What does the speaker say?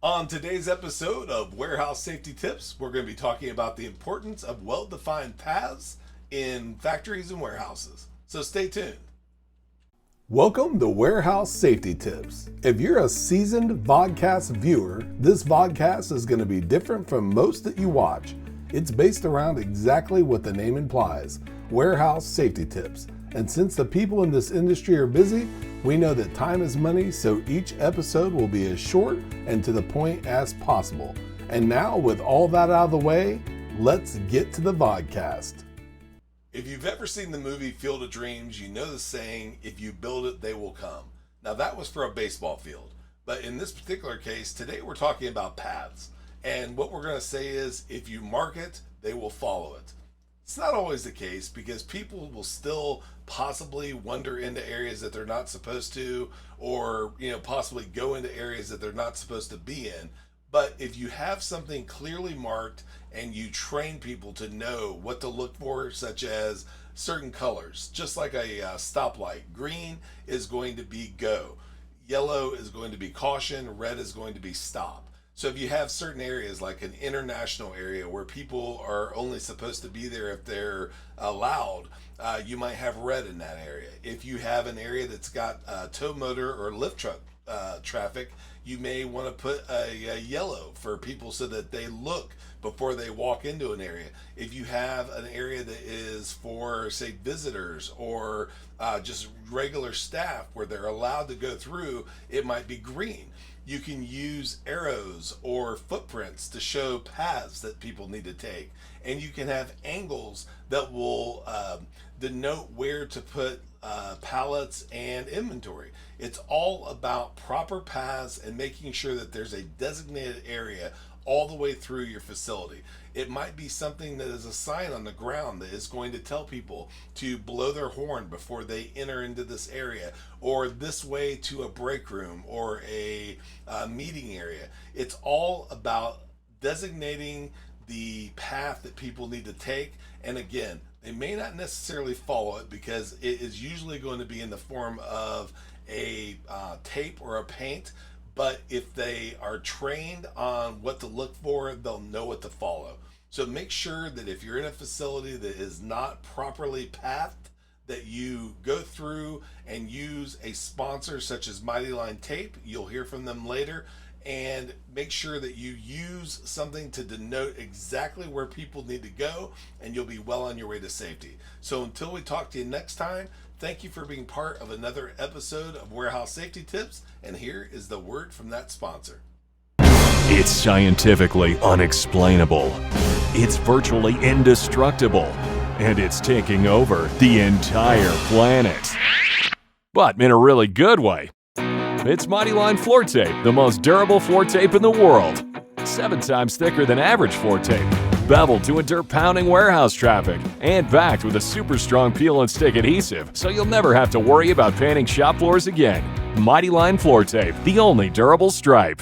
On today's episode of Warehouse Safety Tips, we're going to be talking about the importance of well-defined paths in factories and warehouses. So stay tuned. Welcome to Warehouse Safety Tips. If you're a seasoned vodcast viewer, this vodcast is going to be different from most that you watch. It's based around exactly what the name implies, warehouse safety tips. And since the people in this industry are busy, we know that time is money, so each episode will be as short and to the point as possible. And now, with all that out of the way, let's get to the vodcast. If you've ever seen the movie Field of Dreams, you know the saying, if you build it, they will come. Now that was for a baseball field. But in this particular case, today we're talking about paths. And what we're going to say is, if you mark it, they will follow it. It's not always the case because people will still possibly wander into areas that they're not supposed to, or possibly go into areas that they're not supposed to be in. But if you have something clearly marked and you train people to know what to look for, such as certain colors, just like a stoplight, green is going to be go, yellow is going to be caution, red is going to be stop. So if you have certain areas like an international area where people are only supposed to be there if they're allowed, you might have red in that area. If you have an area that's got tow motor or lift truck traffic, you may want to put a yellow for people so that they look before they walk into an area. If you have an area that is for, say, visitors or just regular staff where they're allowed to go through, it might be green. You can use arrows or footprints to show paths that people need to take. And you can have angles that will denote where to put pallets and inventory. It's all about proper paths and making sure that there's a designated area all the way through your facility. It might be something that is a sign on the ground that is going to tell people to blow their horn before they enter into this area, or this way to a break room or a meeting area. It's all about designating the path that people need to take. And again, they may not necessarily follow it because it is usually going to be in the form of a tape or a paint. But if they are trained on what to look for, they'll know what to follow. So make sure that if you're in a facility that is not properly pathed, that you go through and use a sponsor such as Mighty Line Tape. You'll hear from them later. And make sure that you use something to denote exactly where people need to go, and you'll be well on your way to safety. So until we talk to you next time, thank you for being part of another episode of Warehouse Safety Tips, and here is the word from that sponsor. It's scientifically unexplainable. It's virtually indestructible. And it's taking over the entire planet. But in a really good way. It's Mighty Line Floor Tape, the most durable floor tape in the world. 7 times thicker than average floor tape. Beveled to endure pounding warehouse traffic. And backed with a super strong peel and stick adhesive, so you'll never have to worry about painting shop floors again. Mighty Line Floor Tape, the only durable stripe.